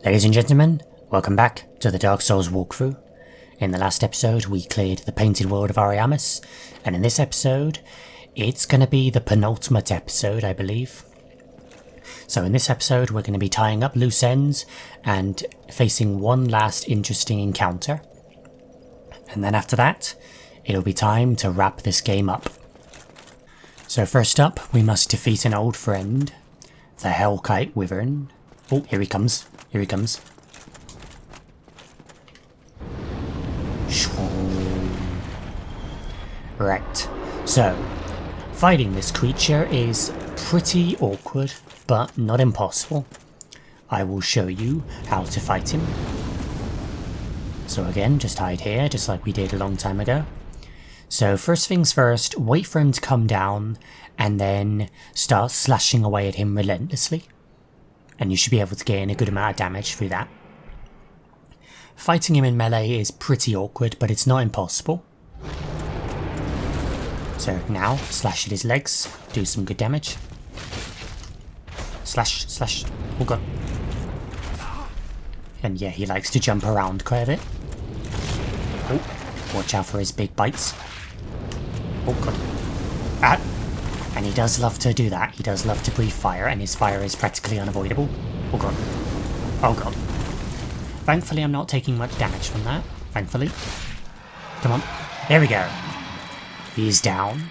Ladies and gentlemen, welcome back to the Dark Souls walkthrough. In the last episode we cleared the painted world of Ariamis, and in this episode it's going to be the penultimate episode, I believe. So in this episode we're going to be tying up loose ends and facing one last interesting encounter. And then after that, it'll be time to wrap this game up. So first up, we must defeat an old friend, the Hellkite Wyvern. Oh, here he comes. Here he comes. Right, so fighting this creature is pretty awkward, but not impossible. I will show you how to fight him. So again, just hide here, just like we did a long time ago. So first things first, wait for him to come down, and then start slashing away at him relentlessly. And you should be able to gain a good amount of damage through that. Fighting him in melee is pretty awkward, but it's not impossible. So now, slash at his legs, do some good damage. Slash, slash, oh god. And yeah, he likes to jump around quite a bit. Oh, watch out for his big bites. Oh god. Ah! And he does love to do that. He does love to breathe fire, and his fire is practically unavoidable. Oh god. Oh god. Thankfully I'm not taking much damage from that. Thankfully. Come on. There we go. He's down.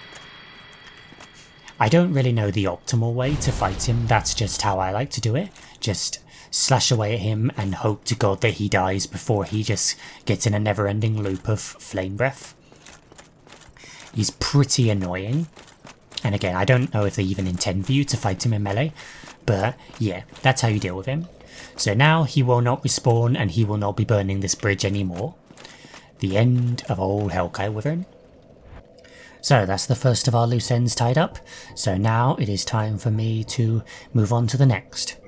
I don't really know the optimal way to fight him. That's just how I like to do it. Just slash away at him and hope to god that he dies before he just gets in a never-ending loop of flame breath. He's pretty annoying. And again, I don't know if they even intend for you to fight him in melee, but yeah, that's how you deal with him. So now he will not respawn and he will not be burning this bridge anymore. The end of old Hellkite Wyvern. So that's the first of our loose ends tied up. So now it is time for me to move on to the next.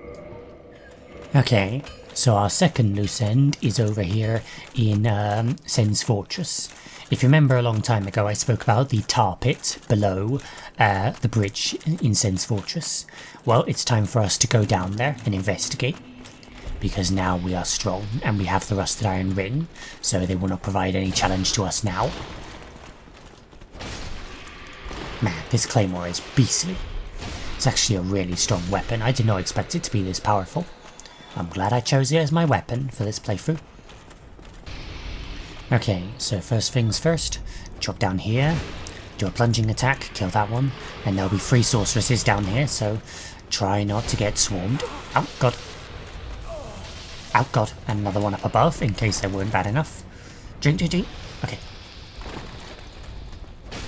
Okay, so our second loose end is over here in Sen's Fortress. If you remember a long time ago I spoke about the tar pit below the bridge in Sen's Fortress. Well, it's time for us to go down there and investigate. Because now we are strong and we have the rusted iron ring, so they will not provide any challenge to us now. Man, this claymore is beastly. It's actually a really strong weapon. I did not expect it to be this powerful. I'm glad I chose it as my weapon for this playthrough. Okay, so first things first, drop down here, do a plunging attack, kill that one, and there'll be 3 sorceresses down here, so try not to get swarmed. Oh god. Oh god, and another one up above, in case they weren't bad enough. Drink, drink, drink. Okay.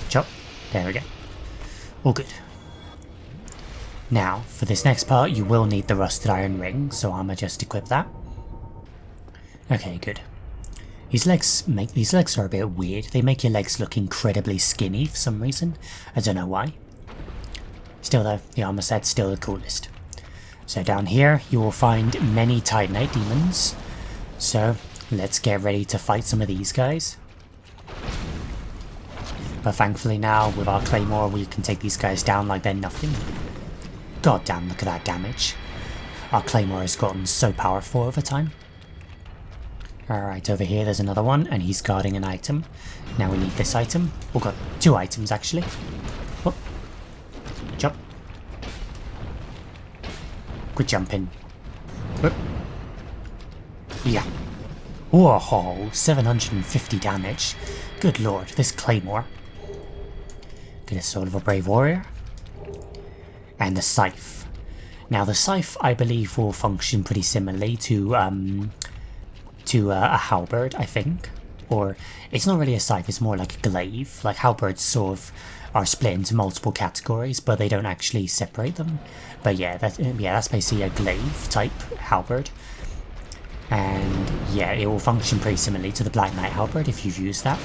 Chop. There we go. All good. Now, for this next part, you will need the rusted iron ring, so I'ma just equip that. Okay, good. These legs are a bit weird. They make your legs look incredibly skinny for some reason. I don't know why. Still though, the armor set's still the coolest. So down here you will find many Titanite demons. So let's get ready to fight some of these guys. But thankfully now with our claymore we can take these guys down like they're nothing. God damn, look at that damage. Our claymore has gotten so powerful over time. Alright, over here there's another one, and he's guarding an item. Now we need this item. Oh god, 2 items actually. Oh. Jump. Good jumping. Whoop. Yeah. Whoa, 750 damage. Good lord, this claymore. Get a Soul of a Brave Warrior. And the scythe. Now the scythe, I believe, will function pretty similarly to a halberd, I think. Or, it's not really a scythe, it's more like a glaive. Like halberds sort of are split into multiple categories, but they don't actually separate them. But yeah, that's basically a glaive type halberd. And yeah, it will function pretty similarly to the Black Knight halberd if you've used that.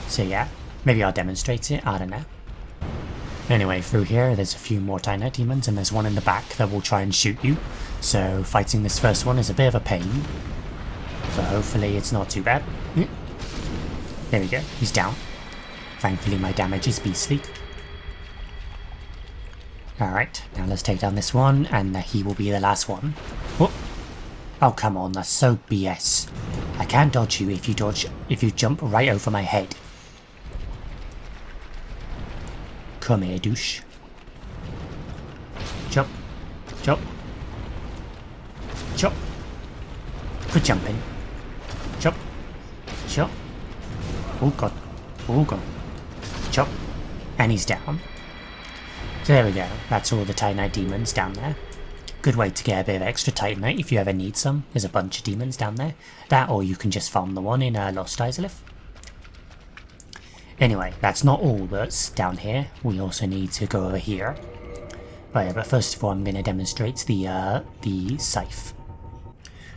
So yeah, maybe I'll demonstrate it, I don't know. Anyway, through here there's a few more Titanite demons, and there's one in the back that will try and shoot you. So fighting this first one is a bit of a pain, but hopefully it's not too bad. There we go, he's down. Thankfully my damage is beastly. Alright, now let's take down this one, and he will be the last one. Oh, oh come on, that's so BS. I can't dodge you if you jump right over my head. Come here, douche. Jump. Jump. Jump. Good jumping. Jump. Jump. Oh god. Oh god. Jump. And he's down. So there we go. That's all the Titanite demons down there. Good way to get a bit of extra Titanite if you ever need some. There's a bunch of demons down there. That, or you can just farm the one in Lost Islip. Anyway, that's not all that's down here. We also need to go over here. Oh yeah, but first of all I'm going to demonstrate the scythe.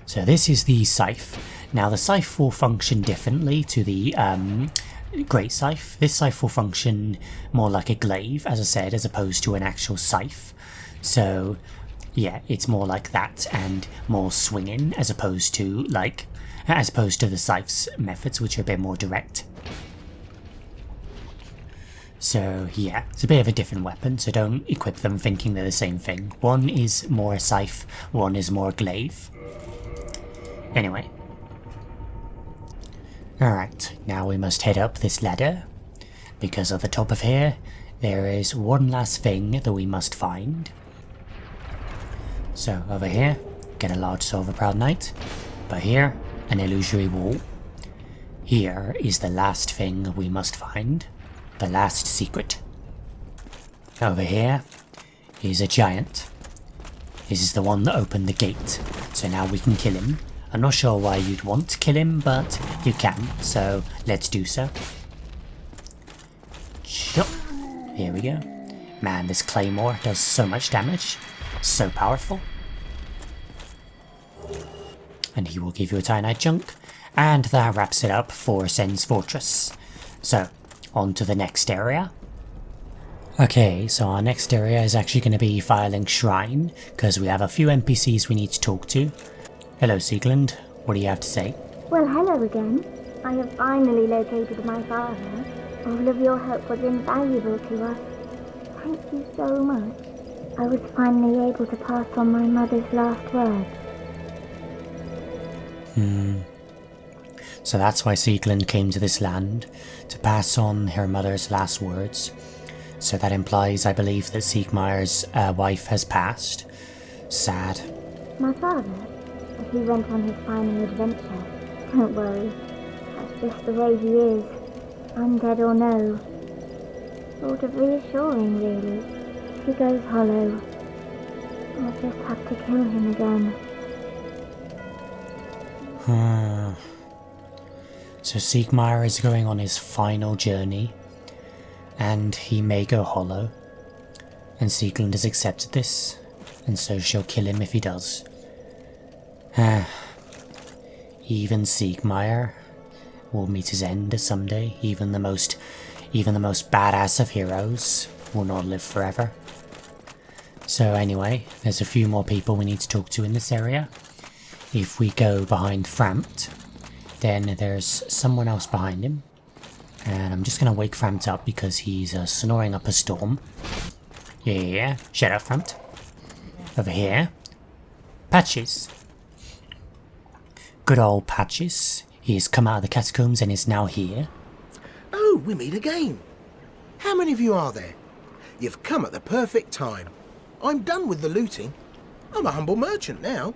So this is the scythe. Now the scythe will function differently to the great scythe. This scythe will function more like a glaive, as I said, as opposed to an actual scythe. So yeah, it's more like that and more swinging as opposed to the scythe's methods, which are a bit more direct. So yeah, it's a bit of a different weapon, so don't equip them thinking they're the same thing. One is more a scythe, one is more a glaive. Anyway. Alright, now we must head up this ladder, because at the top of here, there is one last thing that we must find. So over here, get a large silver proud knight, but here, an illusory wall. Here is the last thing we must find. The last secret. Over here is a giant. This is the one that opened the gate, so now we can kill him. I'm not sure why you'd want to kill him, but you can, so let's do so. Chop. Here we go. Man, this claymore does so much damage. So powerful. And he will give you a Titanite chunk, and that wraps it up for Sen's Fortress. So, on to the next area. Okay, so our next area is actually going to be Firelink Shrine, because we have a few NPCs we need to talk to. Hello Siegland, what do you have to say? Well, hello again. I have finally located my father. All of your help was invaluable to us. Thank you so much. I was finally able to pass on my mother's last words. So that's why Siegland came to this land, to pass on her mother's last words. So that implies, I believe, that Siegmeyer's wife has passed. Sad. My father? He went on his final adventure. Don't worry. That's just the way he is. Undead or no. Sort of reassuring, really. He goes hollow. I'll just have to kill him again. So Siegmeyer is going on his final journey, and he may go hollow, and Siegland has accepted this, and so she'll kill him if he does. Even Siegmeyer will meet his end someday. Even the most badass of heroes will not live forever. So anyway, there's a few more people we need to talk to in this area. If we go behind Frampt, then there's someone else behind him. And I'm just going to wake Frampt up because he's snoring up a storm. Yeah, shut up Frampt. Over here, Patches. Good old Patches. He has come out of the catacombs and is now here. Oh, we meet again. How many of you are there? You've come at the perfect time. I'm done with the looting. I'm a humble merchant now.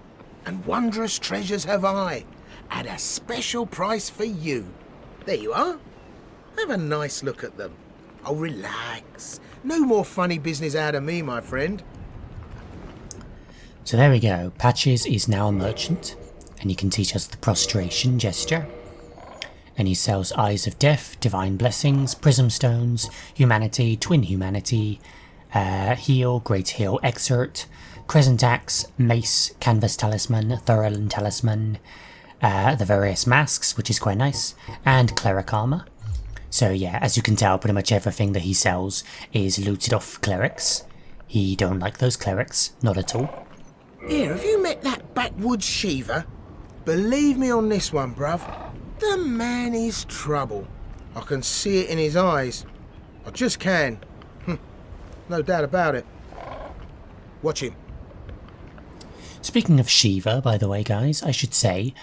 And wondrous treasures have I, at a special price for you. There you are. Have a nice look at them. Oh, relax. No more funny business out of me, my friend. So there we go. Patches is now a merchant, and he can teach us the prostration gesture. And he sells Eyes of Death, Divine Blessings, Prism Stones, Humanity, Twin Humanity, Heal, Great Heal Excerpt, Crescent Axe, Mace, Canvas Talisman, Thurland Talisman, the various masks, which is quite nice, and Cleric Armor. So yeah, as you can tell, pretty much everything that he sells is looted off clerics. He don't like those clerics, not at all. Here, have you met that backwoods Shiva? Believe me on this one, bruv. The man is trouble. I can see it in his eyes. I just can. No doubt about it. Watch him. Speaking of Shiva, by the way, guys, I should say,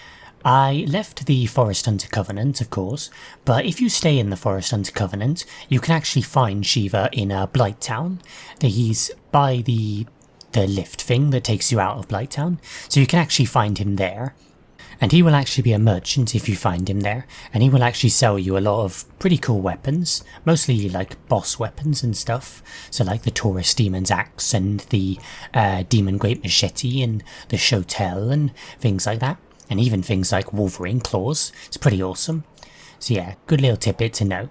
I left the Forest Hunter Covenant, of course, but if you stay in the Forest Hunter Covenant, you can actually find Shiva in Blighttown. He's by the lift thing that takes you out of Blighttown, so you can actually find him there. And he will actually be a merchant if you find him there, and he will actually sell you a lot of pretty cool weapons, mostly like boss weapons and stuff, so like the Taurus Demon's Axe and the Demon Great Machete and the Shotel and things like that, and even things like Wolverine Claws. It's pretty awesome. So yeah, good little tidbit to know.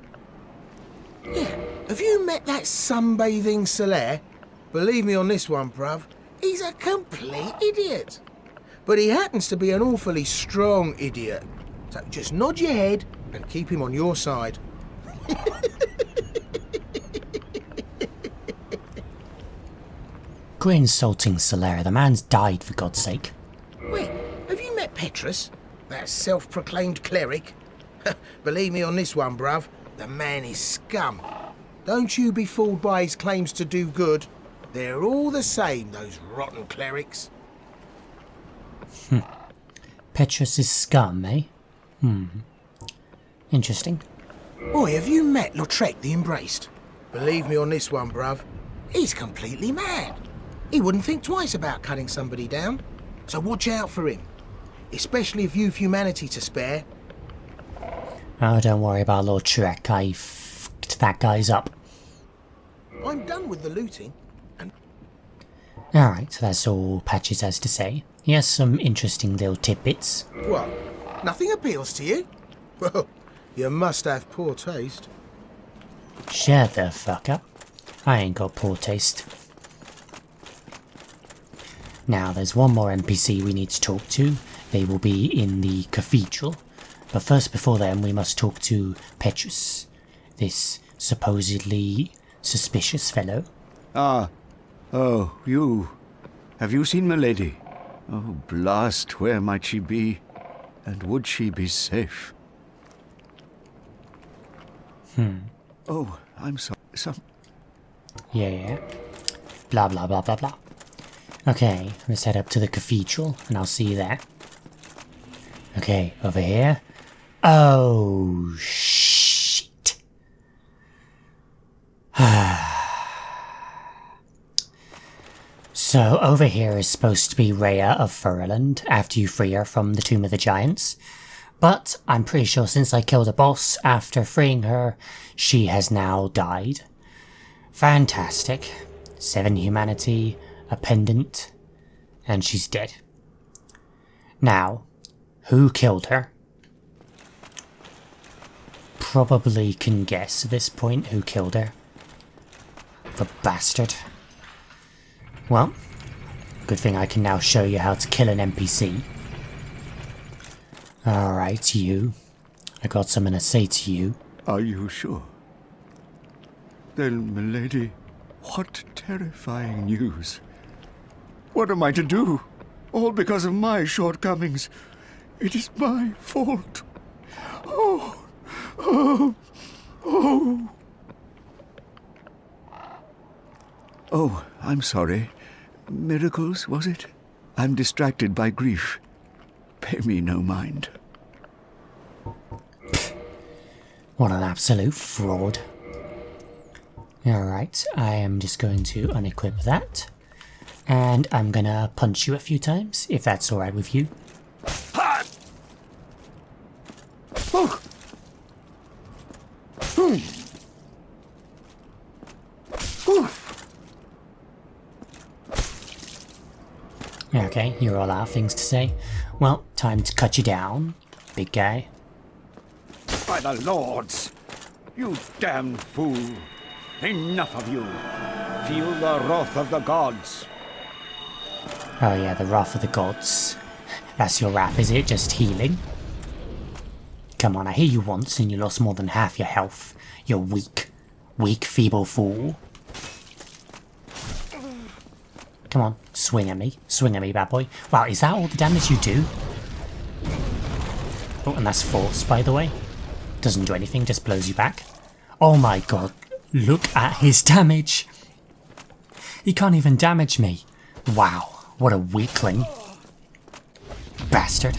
Yeah, have you met that sunbathing Solaire? Believe me on this one, bruv, he's a complete idiot. But he happens to be an awfully strong idiot. So just nod your head and keep him on your side. Quit insulting Solaire, the man's died for God's sake. Wait, have you met Petrus? That self-proclaimed cleric? Believe me on this one, bruv, the man is scum. Don't you be fooled by his claims to do good. They're all the same, those rotten clerics. Petrus is scum, eh? Interesting. Boy, have you met Lautrec the Embraced? Believe me on this one, bruv. He's completely mad. He wouldn't think twice about cutting somebody down. So watch out for him. Especially if you've humanity to spare. Oh, don't worry about Lautrec. I f***ed that guy's up. I'm done with the looting. Alright, so that's all Patches has to say. He has some interesting little tidbits. What? Nothing appeals to you? Well, you must have poor taste. Shut the fuck up. I ain't got poor taste. Now, there's one more NPC we need to talk to. They will be in the cathedral. But first, before then, we must talk to Petrus. This supposedly suspicious fellow. Ah. Oh, you. Have you seen Milady? Oh, blast, where might she be? And would she be safe? Oh, I'm sorry. Yeah. Blah, blah, blah, blah, blah. Okay, let's head up to the cathedral, and I'll see you there. Okay, over here. Oh, shit. So, over here is supposed to be Rhea of Furland, after you free her from the Tomb of the Giants. But, I'm pretty sure since I killed a boss after freeing her, she has now died. Fantastic. 7 humanity, a pendant, and she's dead. Now, who killed her? Probably can guess at this point who killed her. The bastard. Well, good thing I can now show you how to kill an NPC. Alright, you. I got something to say to you. Are you sure? Then, milady, what terrifying news. What am I to do? All because of my shortcomings. It is my fault. Oh, oh, oh. Oh, I'm sorry. Miracles, was it? I'm distracted by grief. Pay me no mind. What an absolute fraud. Alright, I am just going to unequip that. And I'm gonna punch you a few times, if that's alright with you. Okay, you're all out of things to say. Well, time to cut you down, big guy. By the lords! You damned fool! Enough of you! Feel the wrath of the gods! Oh yeah, the wrath of the gods. That's your wrath, is it? Just healing? Come on, I hear you once and you lost more than half your health. You're weak. Weak, feeble fool. Come on, swing at me. Swing at me, bad boy. Wow, is that all the damage you do? Oh, and that's force, by the way. Doesn't do anything, just blows you back. Oh my god, look at his damage. He can't even damage me. Wow, what a weakling. bastard.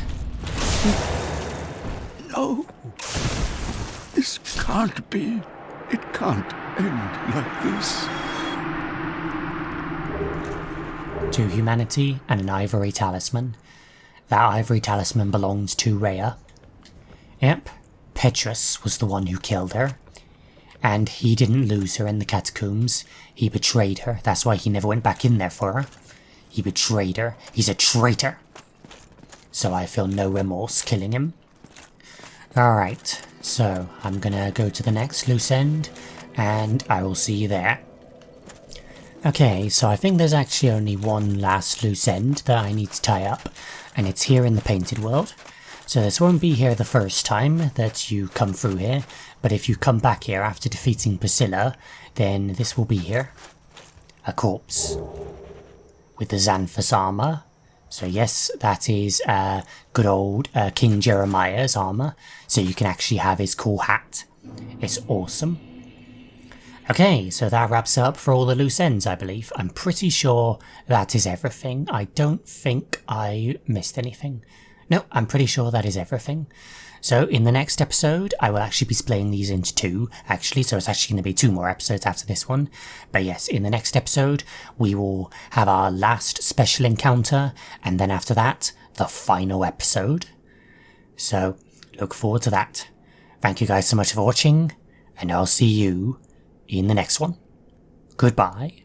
No. This can't be. It can't end like this. To humanity and an ivory talisman. That ivory talisman belongs to Rhea. Yep, Petrus was the one who killed her. And he didn't lose her in the catacombs. He betrayed her. That's why he never went back in there for her. He betrayed her. He's a traitor. So I feel no remorse killing him. Alright, so I'm gonna go to the next loose end, and I will see you there. Okay, so I think there's actually only one last loose end that I need to tie up, and it's here in the painted world. So this won't be here the first time that you come through here, but if you come back here after defeating Priscilla, then this will be here. A corpse. With the Xanthus armor. So yes, that is good old King Jeremiah's armor, so you can actually have his cool hat. It's awesome. Okay, so that wraps up for all the loose ends, I believe. I'm pretty sure that is everything. I don't think I missed anything. No, I'm pretty sure that is everything. So in the next episode, I will actually be splitting these into two, actually, so it's actually going to be 2 more episodes after this one. But yes, in the next episode, we will have our last special encounter, and then after that, the final episode. So, look forward to that. Thank you guys so much for watching, and I'll see you in the next one. Goodbye.